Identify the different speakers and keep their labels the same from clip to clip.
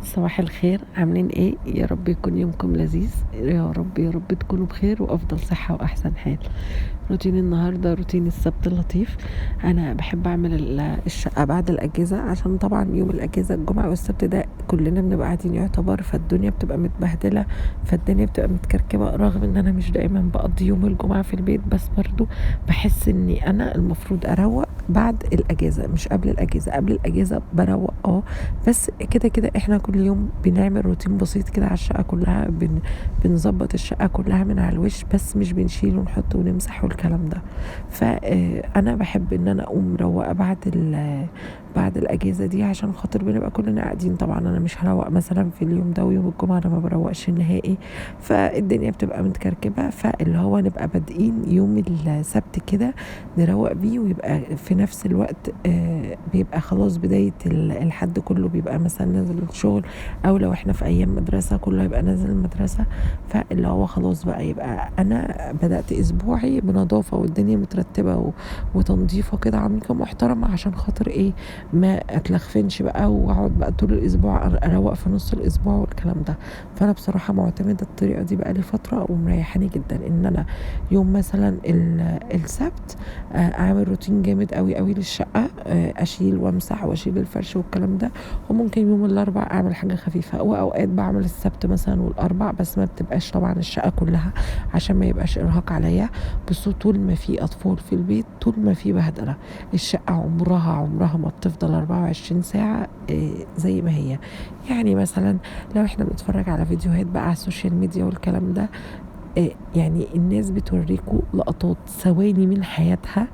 Speaker 1: صباح الخير، عاملين ايه؟ يا رب يكون يومكم لذيذ، يا رب يا رب تكونوا بخير وافضل صحة واحسن حال. روتين النهاردة روتين السبت اللطيف. انا بحب اعمل الشقة بعد الاجازة، عشان طبعا يوم الاجازة الجمعة والسبت ده كلنا بنبقى قاعدين يعتبر، فالدنيا بتبقى متبهدلة، فالدنيا بتبقى متكركبة. رغم ان انا مش دايما بقضي يوم الجمعة في البيت، بس برضو بحس اني انا المفروض اروق بعد الاجازة مش قبل الاجازة. قبل الاجازة بروق بس كده كده احنا كل يوم بنعمل روتين بسيط كده على الشقة كلها، بنظبط الشقة كلها من على الوش، بس مش بنشيل ونحط ونمسح والكلام ده. فانا بحب ان انا اقوم مروقة بعد الاجازة دي، عشان خاطر بنبقى كلنا قاعدين. طبعا انا مش هروق مثلا في اليوم ده، ويوم الجمعة انا ما بروقش نهائي، فالدنيا بتبقى متكركبة. فاللي هو نبقى بادئين يوم السبت كده نروق بيه، ويبقى في نفس الوقت بيبقى خلاص بداية الحد كله بيبقى مثلا نازل الشغل، او لو احنا في ايام مدرسة كله يبقى نازل المدرسة. فاللي هو خلاص بقى يبقى انا بدأت اسبوعي بنظافة والدنيا مترتبة وتنظيفة كده عميقة محترمة، عشان خاطر ايه؟ ما اتلخفنش بقى واقعد بقى طول الاسبوع اروق في نص الاسبوع والكلام ده. فانا بصراحة معتمدة الطريقة دي بقى لي فترة ومريحاني جدا، ان انا يوم مثلا السبت اعمل روتين جامد قوي قوي للشقة، اشيل وامسح واشيل الفرش والكلام ده. وممكن يوم الاربع اعمل حاجة خفيفة، واوقات بعمل السبت مثلا والاربع، بس ما بتبقاش طبعا الشقة كلها عشان ما يبقاش ارهاق عليا. بس طول ما في اطفال في البيت، طول ما في بهدلة، الشقة عمرها ما بتفضل 24 ساعة زي ما هي. يعني مثلا لو احنا بنتفرج على فيديوهات بقى على السوشيال ميديا والكلام ده، يعني الناس بتوريكوا لقطات ثواني من حياتها،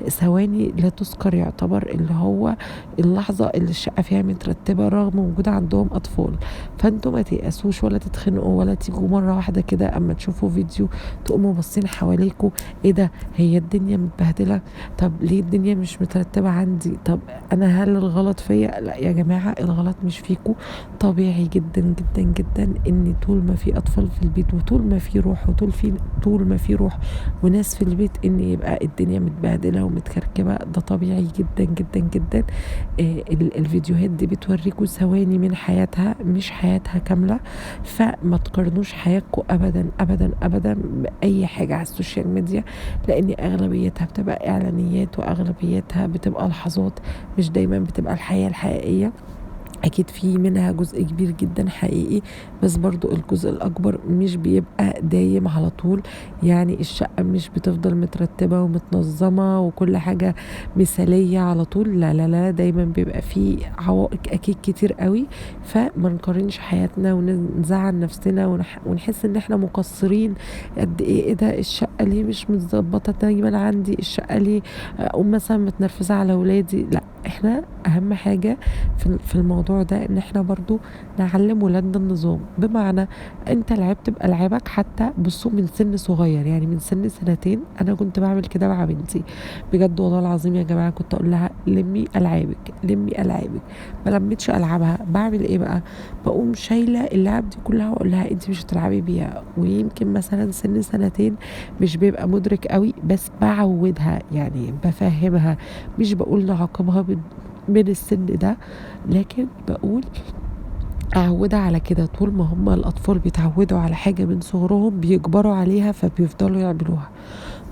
Speaker 1: ثواني لا تذكر يعتبر، اللي هو اللحظة اللي الشقة فيها مترتبة رغم وجود عندهم أطفال. فانتوا ما تيأسوش ولا تتخنقوا ولا تيجوا مرة واحدة كده أما تشوفوا فيديو تقوموا باصين حواليكوا، ايه ده؟ هي الدنيا متبهدلة؟ طب ليه الدنيا مش مترتبة عندي؟ طب أنا هل الغلط فيا؟ لا يا جماعة، الغلط مش فيكوا. طبيعي جدا جدا جدا ان طول ما في اطفال في البيت، وطول ما في روح، طول ما في روح وناس في البيت، ان يبقى الدنيا متبهدله ومتكركبه. ده طبيعي جدا جدا جدا. الفيديوهات دي بتوريكوا ثواني من حياتها مش حياتها كامله. فما تقارنوش حياتكم ابدا ابدا ابدا باي حاجه على السوشيال ميديا، لان اغلبيتها بتبقى اعلانيات، واغلبيتها بتبقى لحظات، مش دايما بتبقى الحياه الحقيقيه. اكيد في منها جزء كبير جدا حقيقي، بس برضو الجزء الاكبر مش بيبقى دايم على طول. يعني الشقة مش بتفضل مترتبة ومتنظمة وكل حاجة مثالية على طول، لا لا لا، دايما بيبقى في عوائق اكيد كتير قوي. فما نقارنش حياتنا ونزعل نفسنا ونحس ان احنا مقصرين قد ايه. ايه ده؟ الشقة ليه مش متظبطة دايما عندي؟ الشقة ليه اقوم مثلا متنرفزة على ولادي؟ لا، احنا اهم حاجة في الموضوع ده ان احنا برضو نعلم ولادنا النظام. بمعنى انت لعبت بألعابك حتى بصوا من سن صغير، يعني من سن سنتين انا كنت بعمل كده مع بنتي. بجد والله العظيم يا جماعة، كنت اقول لها لمي ألعابك لمي ألعابك. ما لمتش ألعابها، بعمل ايه بقى؟ بقوم شايلة اللعب دي كلها واقول لها انت مش هتلعبي بيها. ويمكن مثلا سن سنتين مش بيبقى مدرك قوي، بس بعودها، يعني بفهمها، مش بقول نعاقبها من السن ده، لكن بقول أعودها على كده. طول ما هم الأطفال بيتعودوا على حاجة من صغرهم بيكبروا عليها فبيفضلوا يعملوها.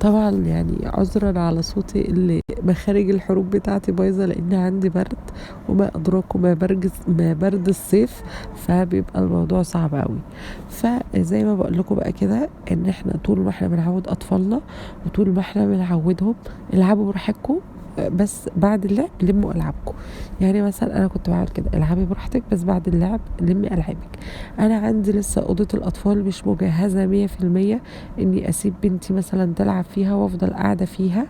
Speaker 1: طبعا يعني عذرا على صوتي اللي مخارج الحروف بتاعتي بايظة، لأن عندي برد، وما أدراكم ما برد الصيف، فبيبقى الموضوع صعب قوي. فزي ما بقول لكم بقى كده، ان احنا طول ما احنا بنعود اطفالنا، وطول ما احنا بنعودهم العبوا براحتكم، بس بعد اللعب لموا العابكم. يعني مثلا انا كنت بعمل كده، العبي براحتك بس بعد اللعب لمي العابك. انا عندي لسه اوضه الاطفال مش مجهزه 100% اني اسيب بنتي مثلا تلعب فيها وافضل قاعده فيها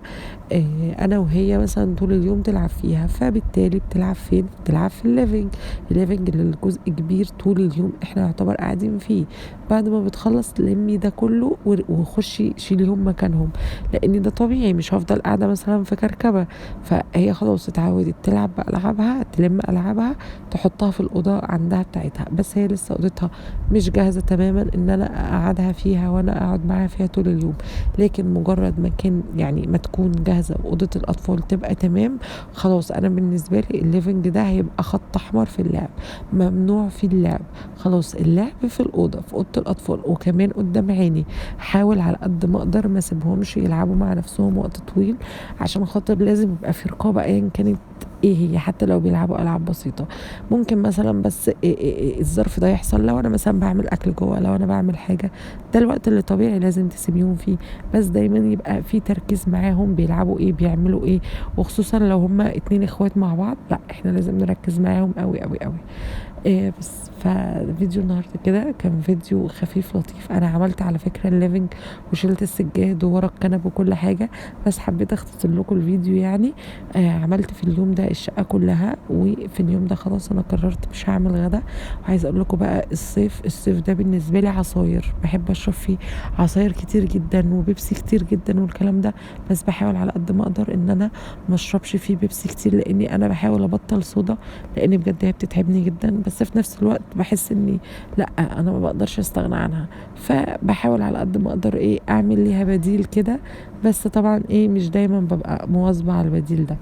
Speaker 1: انا وهي مثلا طول اليوم تلعب فيها. فبالتالي بتلعب فين؟ بتلعب في الليفينج اللي الجزء كبير طول اليوم احنا يعتبر قاعدين فيه. بعد ما بتخلص لمي ده كله وخشي شيليهم مكانهم، لان ده طبيعي، مش هفضل قاعده مثلا في كركبه. فهي خلاص اتعودت تلعب بألعابها، تلم ألعابها تحطها في الأوضة عندها بتاعتها، بس هي لسه أوضتها مش جاهزة تماما ان انا اقعدها فيها وانا اقعد معاها فيها طول اليوم. لكن مجرد ما كان يعني ما تكون جاهزة وأوضة الأطفال تبقى تمام، خلاص أنا بالنسبة لي الليفنج ده هيبقى خط أحمر في اللعب، ممنوع فيه اللعب. خلاص اللعب في الأوضة في أوضة الأطفال وكمان قدام عيني. حاول على قد ما أقدر ما سيبهمش يلعبوا مع نفسهم وقت طويل، عشان خاطر لازم يبقى في رقابة أيا كانت ايه هي، حتى لو بيلعبوا العاب بسيطه. ممكن مثلا بس الظرف ده يحصل لو انا مثلا بعمل اكل جوه، لو انا بعمل حاجه، ده الوقت اللي طبيعي لازم تسيبيهم فيه. بس دايما يبقى في تركيز معاهم بيلعبوا ايه بيعملوا ايه، وخصوصا لو هما اتنين اخوات مع بعض، لا احنا لازم نركز معاهم قوي قوي قوي. إيه بس ففيديو النهارده كده كان فيديو خفيف لطيف. انا عملت على فكره الليفنج وشلت السجاد وورا الكنب وكل حاجه، بس حبيت اختصر لكم الفيديو يعني. عملت في اليوم ده الشقه كلها، وفي اليوم ده خلاص انا قررت مش هعمل غدا. وعايزه اقول لكم بقى الصيف ده بالنسبه لي عصاير، بحب اشرب فيه عصاير كتير جدا وبيبسي كتير جدا والكلام ده. بس بحاول على قد ما اقدر ان انا ما اشربش فيه بيبسي كتير، لاني انا بحاول ابطل صودا، لان بجد هي بتتعبني جدا. بس في نفس الوقت بحس اني لا، انا ما بقدرش استغنى عنها، فبحاول على قد ما اقدر ايه اعمل ليها بديل كده. بس طبعا ايه مش دايما ببقى مواظبة على البديل ده.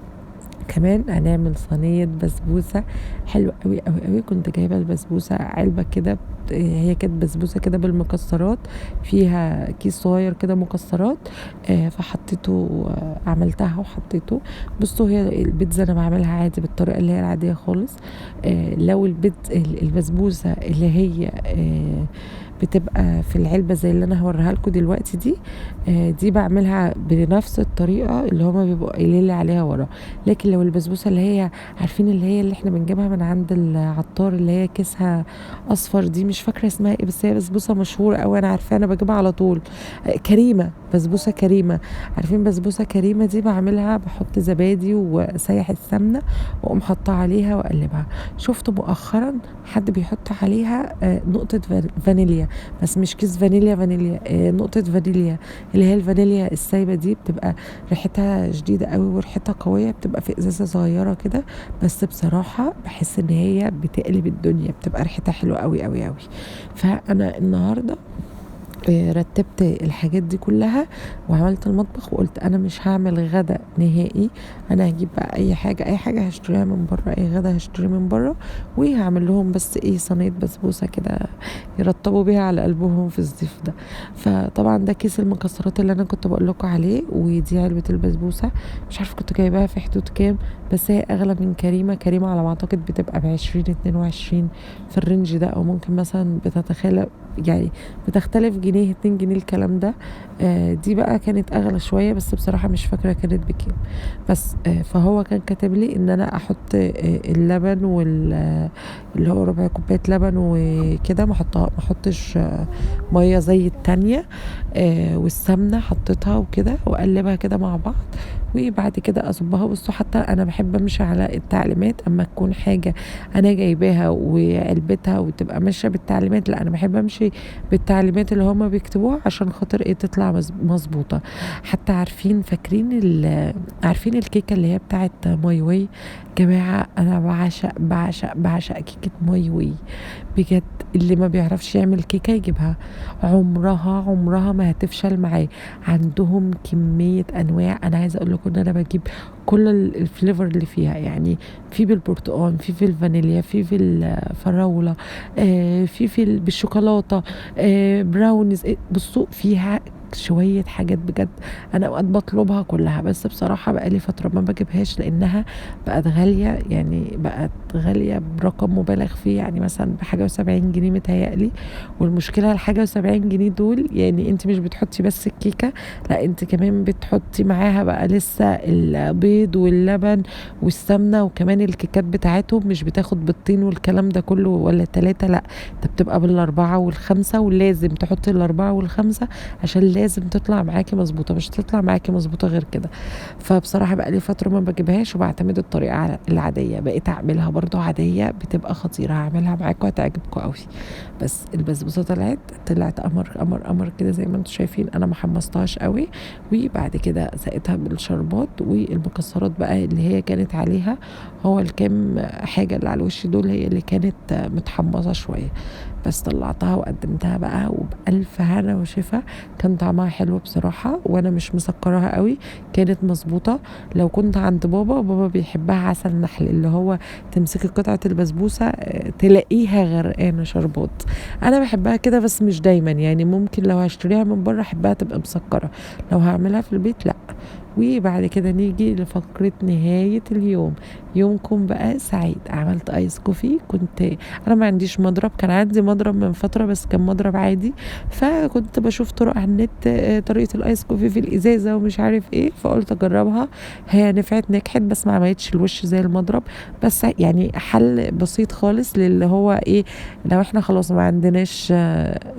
Speaker 1: كمان هنعمل صينية بسبوسة حلوة قوي قوي قوي. كنت جايبة البسبوسة علبة كده، هي كانت بسبوسة كده بالمكسرات، فيها كيس صغير كده مكسرات. فحطيته، عملتها وحطيته. بصوا هي البيتزا انا بعملها عادي بالطريقة اللي هي العادية خالص. لو البسبوسة اللي هي بتبقى في العلبة زي اللي انا هوريها لكم دلوقتي دي، دي بعملها بنفس الطريقة اللي هما بيبقوا قايلين لي عليها ورا. لكن لو البسبوسة اللي هي عارفين اللي احنا بنجيبها من عند العطار، اللي هي كيسها اصفر دي، مش فاكرة اسمها ايه، بس هي بسبوسة مشهورة اوي انا عارفاها، انا بجيبها على طول. كريمة، بسبوسة كريمة. عارفين بسبوسة كريمة دي بعملها، بحط زبادي وسيح السمنة واقوم حاطة عليها واقلبها. شفت مؤخرا حد بيحط عليها نقطة فانيليا، بس مش كيس فانيليا، نقطة فانيليا، اللي هي الفانيليا السايبة دي، بتبقى ريحتها شديدة قوي وريحتها قوية، بتبقى في ازازة صغيرة كده. بس بصراحة بحس ان هي بتقلب الدنيا، بتبقى ريحتها حلوة قوي قوي قوي. فانا النهاردة رتبت الحاجات دي كلها وعملت المطبخ، وقلت انا مش هعمل غدا نهائي. انا هجيب بقى اي حاجه هشتريها من بره، اي غدا هشتريه من بره، وهعمل لهم بس ايه صينيه بسبوسه كده يرطبوا بيها على قلبهم في الصيف ده. فطبعا ده كيس المكسرات اللي انا كنت بقول لكم عليه، ودي علبه البسبوسه. مش عارفه كنت جايباها في حدود كام، بس هي اغلى من كريمه على ما اعتقد، بتبقى ب20 22 في الرينج ده، او ممكن مثلا بتتخيل يعني بتختلف جنيه 2 جنيه الكلام ده. دي بقى كانت اغلى شويه، بس بصراحه مش فاكره كانت بكام. بس فهو كان كاتب لي ان انا احط اللبن اللي هو ربع كوبايه لبن وكده، ما احطش ميه زي التانية. والسمنه حطيتها وكده واقلبها كده مع بعض، وبعد كده اصبها. بصوا حتى انا بحب امشي على التعليمات، اما تكون حاجه انا جايباها وعلبتها وتبقى ماشيه بالتعليمات، لا انا بحب امشي بالتعليمات اللي هما بيكتبوها، عشان خاطر ايه تطلع مظبوطه. حتى فاكرين عارفين الكيكه اللي هي بتاعت ماي واي؟ جماعه انا بعشق كيكه ماي واي بجد. اللي ما بيعرفش يعمل كيكه يجيبها، عمرها ما هتفشل معاه. عندهم كميه انواع، انا عايزه اقول لكم ان انا بجيب كل الفليفر اللي فيها، يعني في بالبرتقال، في الفانيليا، في الفراوله، في بالشوكولاته، براونيز. بصوا فيها شوية حاجات بجد انا اوقات بطلبها كلها، بس بصراحة بقالي فترة ما بجيبهاش لانها بقت غالية، يعني بقت غالية برقم مبالغ فيه، يعني مثلا بحاجة و70 جنيه متهيألي. والمشكلة الحاجة و70 جنيه دول، يعني انت مش بتحطي بس الكيكة، لا انت كمان بتحطي معاها بقى لسه البيض واللبن والسمنة، وكمان الكيكات بتاعتهم مش بتاخد بالطين والكلام ده كله ولا 3، لا ده بتبقى بال4 وال5، ولازم تحطي ال4 وال5 عشان لازم لازم تطلع معاكي مظبوطه، مش هتطلع معاكي مظبوطه غير كده. فبصراحه بقى لي فتره ما بجيبهاش وبعتمد الطريقه العاديه، بقيت اعملها برضو عاديه بتبقى خطيره، هعملها معاكم وهتعجبكم قوي. بس البسبوسه طلعت قمر كده زي ما انتم شايفين. انا ما حمصتهاش قوي، وبعد كده سقيتها بالشربات والمكسرات بقى اللي هي كانت عليها. هو الكام حاجه اللي على الوش دول هي اللي كانت متحمصه شويه. بس طلعتها وقدمتها بقى وبألف هنا وشفا. كان طعمها حلو بصراحة، وانا مش مسكرها قوي، كانت مظبوطة. لو كنت عند بابا بيحبها عسل نحل، اللي هو تمسكي قطعة البسبوسة تلاقيها غرقانة شربات. انا بحبها كده بس مش دايما، يعني ممكن لو هشتريها من بره احبها تبقى مسكرة، لو هعملها في البيت لا. وبعد كده نيجي لفقرة نهاية اليوم. يومكم بقى سعيد. عملت ايس كوفي. انا ما عنديش مضرب، كان عندي مضرب من فترة بس كان مضرب عادي، فكنت بشوف طرق على النت، طريقة الايس كوفي في الازازة ومش عارف ايه، فقلت اجربها. هي نجحت بس ما عملتش الوش زي المضرب. بس يعني حل بسيط خالص للي هو ايه، لو احنا خلاص ما عندناش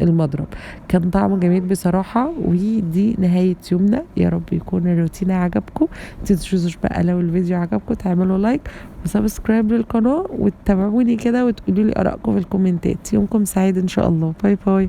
Speaker 1: المضرب. كان طعمه جميل بصراحة. ودي نهاية يومنا، يا رب يكون الروتين عجبكم. متنسوش بقى لو الفيديو عجبكم تعملوا لايك وسبسكرايب للقناة وتتابعوني كده وتقولوا لي آرائكم في الكومنتات. يومكم سعيد ان شاء الله. باي باي.